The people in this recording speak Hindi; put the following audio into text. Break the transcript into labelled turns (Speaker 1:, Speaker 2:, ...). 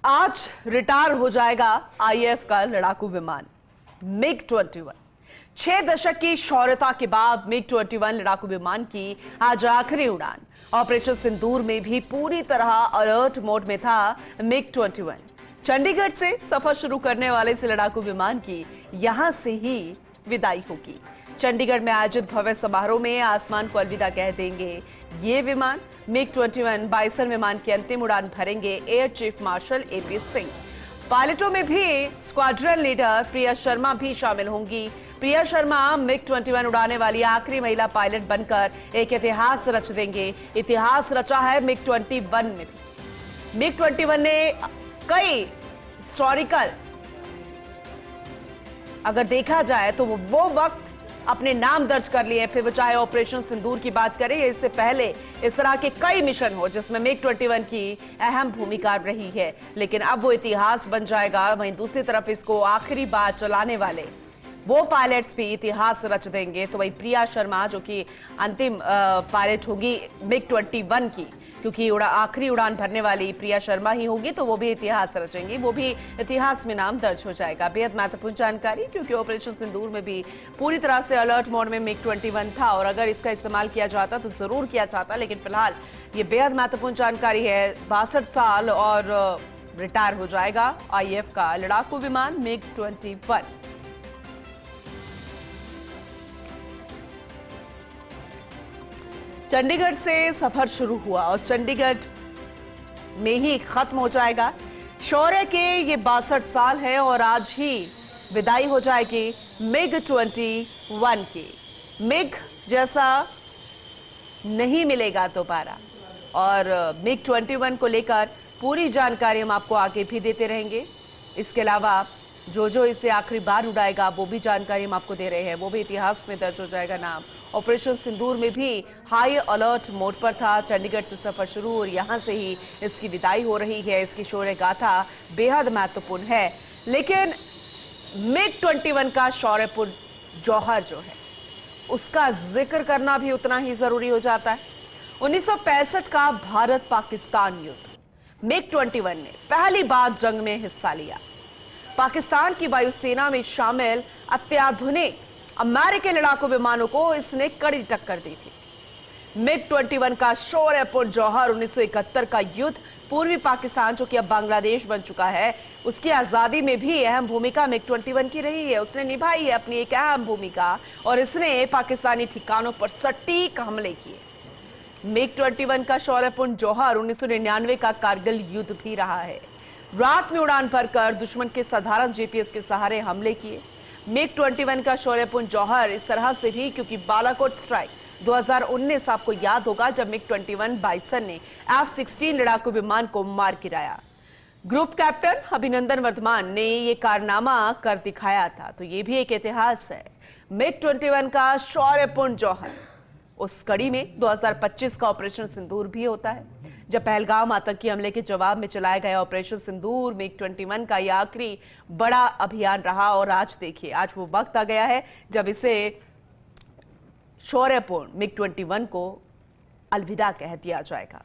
Speaker 1: आज रिटायर हो जाएगा आईएएफ का लड़ाकू विमान MiG-21। 6 दशक की शौर्यता के बाद MiG-21 लड़ाकू विमान की आज आखिरी उड़ान। ऑपरेशन सिंदूर में भी पूरी तरह अलर्ट मोड में था MiG-21। चंडीगढ़ से सफर शुरू करने वाले इस लड़ाकू विमान की यहां से ही विदाई होगी। चंडीगढ़ में आयोजित भव्य समारोह में आसमान को अलविदा कह देंगे ये विमान। MiG-21 बाइसन विमान की अंतिम उड़ान भरेंगे air chief marshal AP Singh. पायलटों में भी स्क्वाड्रन लीडर प्रिया शर्मा भी शामिल होंगी। प्रिया शर्मा MiG-21 उड़ाने वाली आखिरी महिला पायलट बनकर एक इतिहास रच देंगे। इतिहास रचा है MiG-21 में भी। MiG-21 ने कई हिस्टोरिकल अगर देखा जाए तो वो वक्त अपने नाम दर्ज कर लिए, फिर वो चाहे ऑपरेशन सिंदूर की बात करें, इससे पहले इस तरह के कई मिशन हो जिसमें MiG-21 की अहम भूमिका रही है, लेकिन अब वो इतिहास बन जाएगा। वहीं दूसरी तरफ इसको आखिरी बार चलाने वाले वो पायलट्स भी इतिहास रच देंगे। तो वही प्रिया शर्मा जो कि अंतिम पायलट होगी MiG-21 की, क्योंकि आखिरी उड़ान भरने वाली प्रिया शर्मा ही होगी, तो वो भी इतिहास रचेंगी, वो भी इतिहास में नाम दर्ज हो जाएगा। बेहद महत्वपूर्ण जानकारी, क्योंकि ऑपरेशन सिंदूर में भी पूरी तरह से अलर्ट मोड में MiG-21 था और अगर इसका इस्तेमाल किया जाता तो जरूर किया जाता, लेकिन फिलहाल ये बेहद महत्वपूर्ण जानकारी है। 62 साल और रिटायर हो जाएगा आईएएफ का लड़ाकू विमान MiG-21। चंडीगढ़ से सफर शुरू हुआ और चंडीगढ़ में ही खत्म हो जाएगा। शौर्य के ये 62 साल है और आज ही विदाई हो जाएगी MiG-21 की। मिग जैसा नहीं मिलेगा दोबारा और MiG-21 को लेकर पूरी जानकारी हम आपको आगे भी देते रहेंगे। इसके अलावा जो इसे आखिरी बार उड़ाएगा वो भी जानकारी हम आपको दे रहे हैं, वो भी इतिहास में दर्ज हो जाएगा नाम। ऑपरेशन सिंदूर में भी हाई अलर्ट मोड पर था। चंडीगढ़ से सफर शुरू और यहां से ही इसकी विदाई हो रही है। इसकी शौर्य गाथा बेहद महत्वपूर्ण है, लेकिन MiG-21 का शौर्यपूर्ण जौहर जो है उसका जिक्र करना भी उतना ही जरूरी हो जाता है। 1965 का भारत पाकिस्तान युद्ध, MiG-21 ने पहली बार जंग में हिस्सा लिया। पाकिस्तान की वायुसेना में शामिल अत्याधुनिक अमेरिकी लड़ाकू विमानों को इसने कड़ी टक्कर दी थी। MiG-21 का शौर्यपूर्ण जौहर 1971 का युद्ध, पूर्वी पाकिस्तान जो कि अब बांग्लादेश बन चुका है, उसकी आजादी में भी अहम भूमिका MiG-21 की रही है। उसने निभाई है अपनी एक अहम भूमिका और इसने पाकिस्तानी ठिकानों पर सटीक हमले किए। MiG-21 का शौर्यपूर्ण जौहर 1999 का कारगिल युद्ध भी रहा है। रात में उड़ान भरकर दुश्मन के साधारण GPS के सहारे हमले किए। MiG-21 का शौर्यपूर्ण जौहर इस तरह से भी क्योंकि बालाकोट स्ट्राइक 2019 आपको याद होगा, जब MiG-21 बाइसन ने F-16 लड़ाकू विमान को मार गिराया। ग्रुप कैप्टन अभिनंदन वर्धमान ने ये कारनामा कर दिखाया था, तो ये भी एक इतिहास है। MiG-21 का शौर्यपूर्ण जौहर उस कड़ी में 2025 का ऑपरेशन सिंदूर भी होता है, जब पहलगाम आतंकी हमले के जवाब में चलाया गया ऑपरेशन सिंदूर MiG-21 का यह आखिरी बड़ा अभियान रहा। और आज देखिए, आज वो वक्त आ गया है जब इसे शौर्यपूर्ण MiG-21 को अलविदा कह दिया जाएगा।